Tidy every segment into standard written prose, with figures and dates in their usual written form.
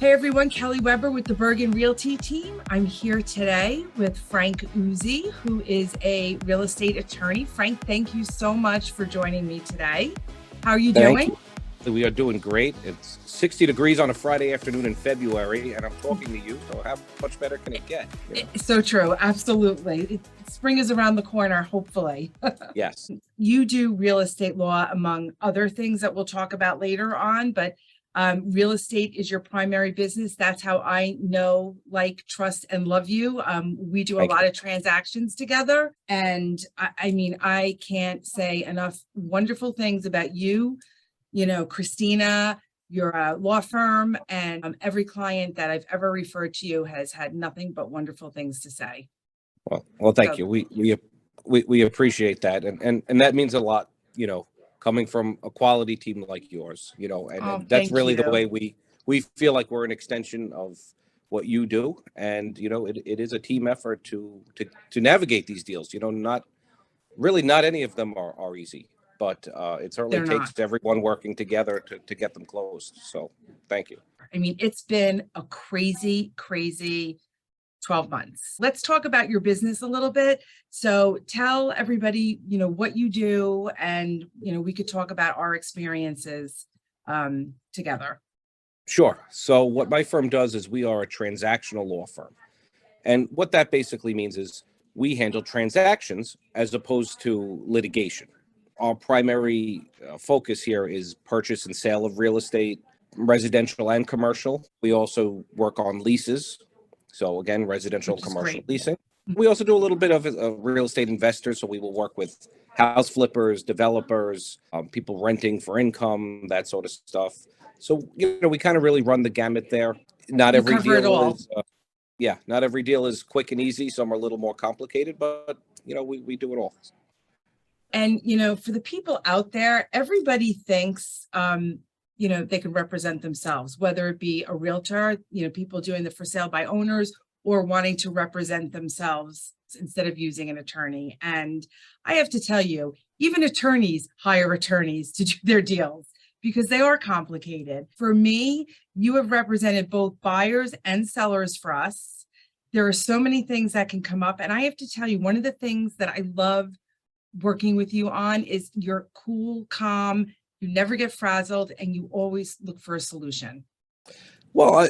Hey everyone, Kelly Weber with the Bergen Realty team. I'm here today with Frank Uzzi, who is a real estate attorney. Frank, thank you so much for joining me today. How are you Thank doing? you. We are doing great. It's 60 degrees on a Friday afternoon in February, and I'm talking to you, so how much better can it get? It's so true, absolutely. Spring is around the corner, hopefully. Yes. You do real estate law, among other things that we'll talk about later on, but real estate is your primary business. That's how I know, like, trust, and love you. We do a Thank lot you. of transactions together, and I mean, I can't say enough wonderful things about you, Christina, your law firm, and every client that I've ever referred to you has had nothing but wonderful things to say. Well, thank So you. We appreciate that, and that means a lot. Coming from a quality team like yours. And that's thank really the you. way we feel like we're an extension of what you do, and it is a team effort to navigate these deals. Not any of them are easy, but it certainly They're not. takes everyone working together to get them closed. So thank you. I mean, it's been a crazy, crazy 12 months. Let's talk about your business a little bit. So tell everybody, what you do, and, we could talk about our experiences together. Sure. So what my firm does is we are a transactional law firm. And what that basically means is we handle transactions as opposed to litigation. Our primary focus here is purchase and sale of real estate, residential and commercial. We also work on leases. So again, residential and Which is commercial great. leasing. We also do a little bit of real estate investors. So we will work with house flippers, developers, people renting for income, that sort of stuff. So, we kind of really run the gamut there. Not You every cover it deal all. is, yeah, not every deal is quick and easy. Some are a little more complicated, but, we do it all. And, for the people out there, everybody thinks, they can represent themselves, whether it be a realtor, people doing the for sale by owners, or wanting to represent themselves instead of using an attorney. And I have to tell you, even attorneys hire attorneys to do their deals because they are complicated. For me, you have represented both buyers and sellers for us. There are so many things that can come up. And I have to tell you, one of the things that I love working with you on is you're cool, calm, you never get frazzled, and you always look for a solution. Well,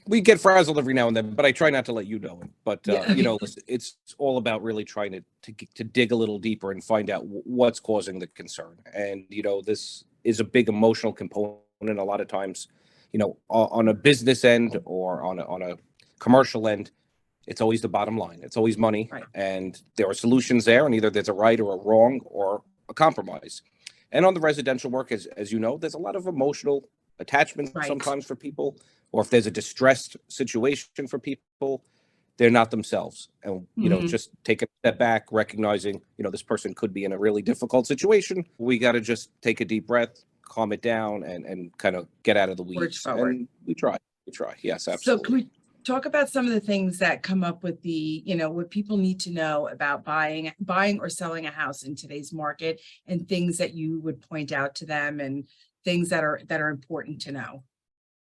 we get frazzled every now and then, but I try not to let you know it. But Yeah. listen, it's all about really trying to dig a little deeper and find out what's causing the concern. And this is a big emotional component. A lot of times, on a business end or on a commercial end, it's always the bottom line. It's always money, Right. and there are solutions there, and either there's a right or a wrong or a compromise. And on the residential work, as you know, there's a lot of emotional attachment Right. sometimes for people, or if there's a distressed situation for people, they're not themselves. And, Mhm. just take a step back, recognizing, this person could be in a really difficult situation. We got to just take a deep breath, calm it down, and kind of get out of the Words weeds. forward. And we try. We try. Yes, So can absolutely. we talk about some of the things that come up with what people need to know about buying or selling a house in today's market, and things that you would point out to them, and things that are important to know?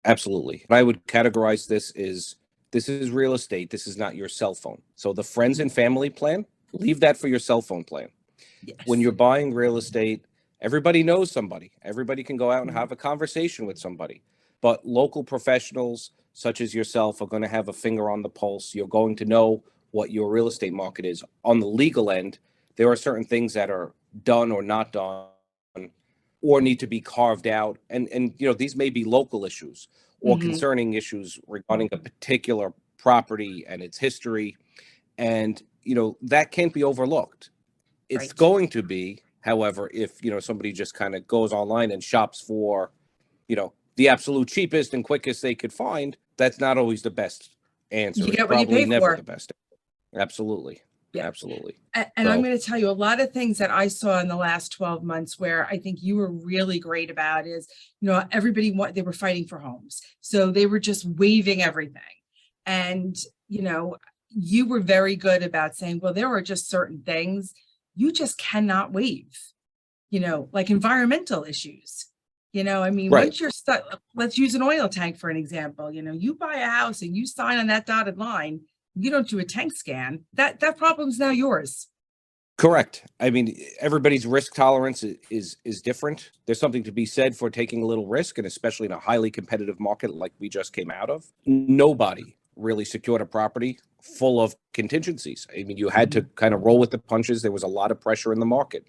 Absolutely. I would categorize this is real estate. This is not your cell phone. So the friends and family plan, leave that for your cell phone plan. When Yes. you're buying real estate, everybody knows somebody. Everybody can go out and Mhm. have a conversation with somebody. But local professionals such as yourself are going to have a finger on the pulse. You're going to know what your real estate market is. On the legal end, there are certain things that are done or not done or need to be carved out. And these may be local issues or Mhm. concerning issues regarding a particular property and its history. And that can't be overlooked. It's Right. going to be, however, if somebody just kind of goes online and shops for the absolute cheapest and quickest they could find, that's not always the best answer. You It's get what you probably pay never the for. best. Absolutely. Yeah. Absolutely. And I'm So going to tell you a lot of things that I saw in the last 12 months where I think you were really great about is, everybody they were fighting for homes. So they were just waiving everything. And, you know, you were very good about saying, well, there are just certain things you just cannot waive, like environmental issues. I mean, Right. once you're stuck, let's use an oil tank for an example. You buy a house and you sign on that dotted line, you don't do a tank scan, that problem's now yours. Correct. I mean, everybody's risk tolerance is different. There's something to be said for taking a little risk, and especially in a highly competitive market like we just came out of. Nobody really secured a property full of contingencies. I mean, you had to kind of roll with the punches. There was a lot of pressure in the market,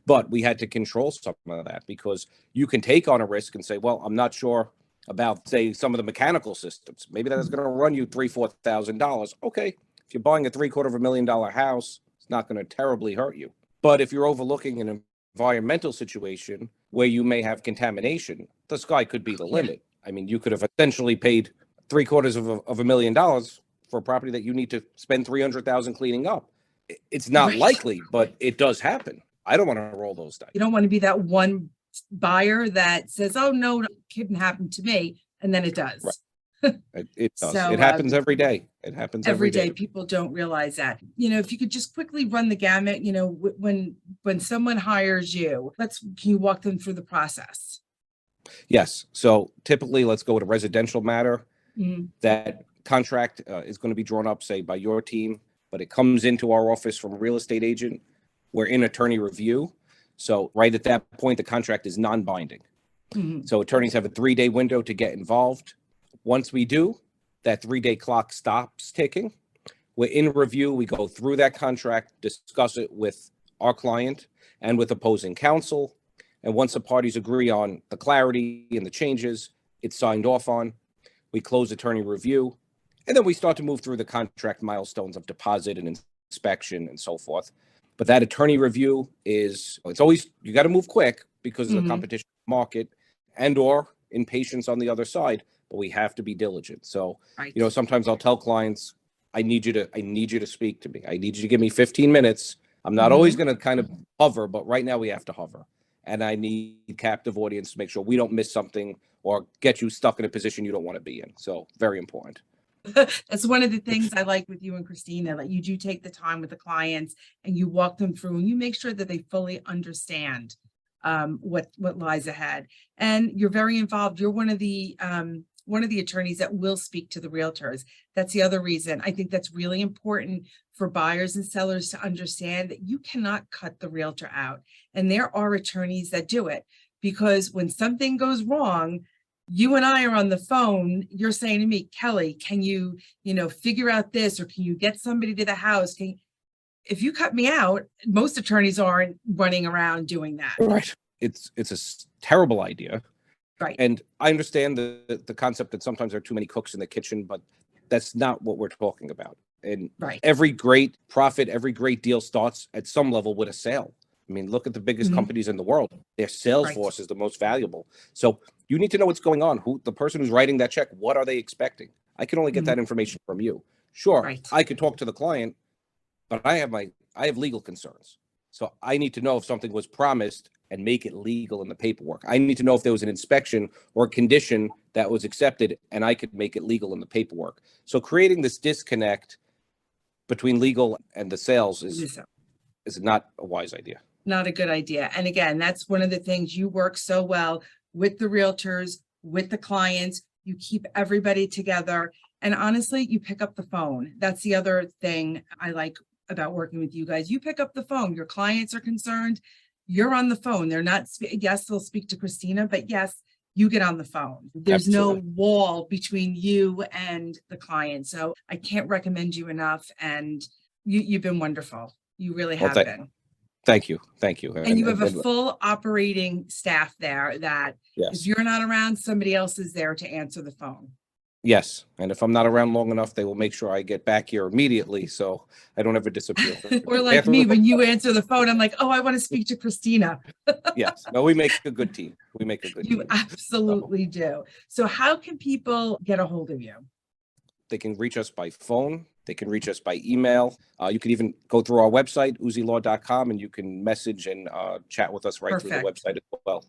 but we had to control some of that because you can take on a risk and say, well, I'm not sure about, say, some of the mechanical systems. Maybe that's going to run you $3,000-$4,000. Okay, if you're buying a $750,000 house, it's not going to terribly hurt you. But if you're overlooking an environmental situation where you may have contamination, the sky could be the limit. I mean, you could have essentially paid $750,000 for a property that you need to spend $300,000 cleaning up. It's not likely, but it does happen. I don't want to roll those dice. You don't want to be that one buyer that says, oh, no, it couldn't happen to me. And then it does. Right. It does. So, it happens every day. It happens every day. People don't realize that. If you could just quickly run the gamut, when someone hires you, can you walk them through the process? Yes. So typically, let's go with a residential matter. That contract is going to be drawn up, say, by your team, but it comes into our office from a real estate agent. We're in attorney review. So right at that point, the contract is non-binding. So attorneys have a 3-day window to get involved. Once we do, that 3-day clock stops ticking. We're in review. We go through that contract, discuss it with our client and with opposing counsel. And once the parties agree on the clarity and the changes, it's signed off on. We close attorney review. And then we start to move through the contract milestones of deposit and inspection and so forth. But that attorney review it's always, you got to move quick because of the competition market and or impatience on the other side. But we have to be diligent. So, sometimes I'll tell clients, I need you to speak to me. I need you to give me 15 minutes. I'm not always going to kind of hover, but right now we have to hover. And I need captive audience to make sure we don't miss something or get you stuck in a position you don't want to be in. So very important. That's one of the things I like with you and Christina, that you do take the time with the clients and you walk them through and you make sure that they fully understand what lies ahead. And you're very involved. You're one of the attorneys that will speak to the realtors. That's the other reason. I think that's really important for buyers and sellers to understand that you cannot cut the realtor out. And there are attorneys that do it, because when something goes wrong, you and I are on the phone. You're saying to me, Kelly, can you, figure out this, or can you get somebody to the house? If you cut me out, most attorneys aren't running around doing that. Right. It's a terrible idea. Right. And I understand the concept that sometimes there are too many cooks in the kitchen, but that's not what we're talking about. And every great profit, every great deal starts at some level with a sale. I mean, look at the biggest companies in the world. Their sales force is the most valuable. So you need to know what's going on. Who the person who's writing that check, what are they expecting? I can only get that information from you. Sure, I could talk to the client, but I have legal concerns. So I need to know if something was promised and make it legal in the paperwork. I need to know if there was an inspection or condition that was accepted, and I could make it legal in the paperwork. So creating this disconnect between legal and the sales is not a wise idea. Not a good idea. And again, that's one of the things you work so well with the realtors, with the clients. You keep everybody together. And honestly, you pick up the phone. That's the other thing I like about working with you guys. You pick up the phone. Your clients are concerned. You're on the phone. They're not, yes, they'll speak to Christina, but yes, you get on the phone. There's no wall between you and the client. So I can't recommend you enough. And you've been wonderful. You really have been. Thank you. Thank you. And you have a full operating staff there that if you're not around, somebody else is there to answer the phone. Yes. And if I'm not around long enough, they will make sure I get back here immediately so I don't ever disappear. Or like me, when you answer the phone, I'm like, oh, I want to speak to Christina. Yes. No, we make a good team. We make a good team. You absolutely do. So how can people get a hold of you? They can reach us by phone. They can reach us by email. You can even go through our website, uzzilaw.com, and you can message and chat with us through the website as well.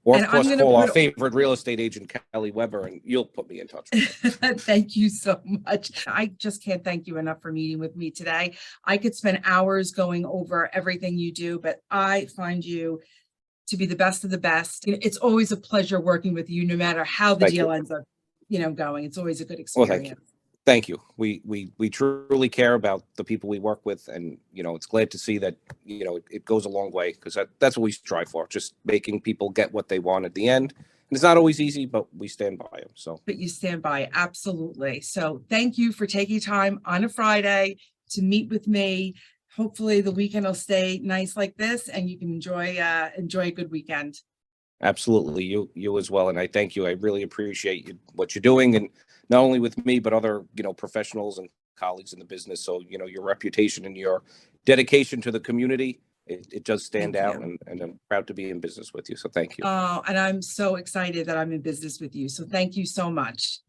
Or, of course, call our favorite real estate agent, Kelly Weber, and you'll put me in touch with her. Thank you so much. I just can't thank you enough for meeting with me today. I could spend hours going over everything you do, but I find you to be the best of the best. It's always a pleasure working with you, no matter how the Thank deal you. ends up, going. It's always a good Well, thank you. experience. Thank you. We truly care about the people we work with, and it's glad to see that it goes a long way, because that's what we strive for, just making people get what they want at the end. And it's not always easy, but we stand by them. So But you stand by, absolutely. So thank you for taking time on a Friday to meet with me. Hopefully the weekend will stay nice like this, and you can enjoy a good weekend. absolutely, you as well, and I thank you. I really appreciate what you're doing, and not only with me, but other professionals and colleagues in the business. So your reputation and your dedication to the community, it does stand Thank out, you. and I'm proud to be in business with you. So thank you. Oh, and I'm so excited that I'm in business with you. So thank you so much.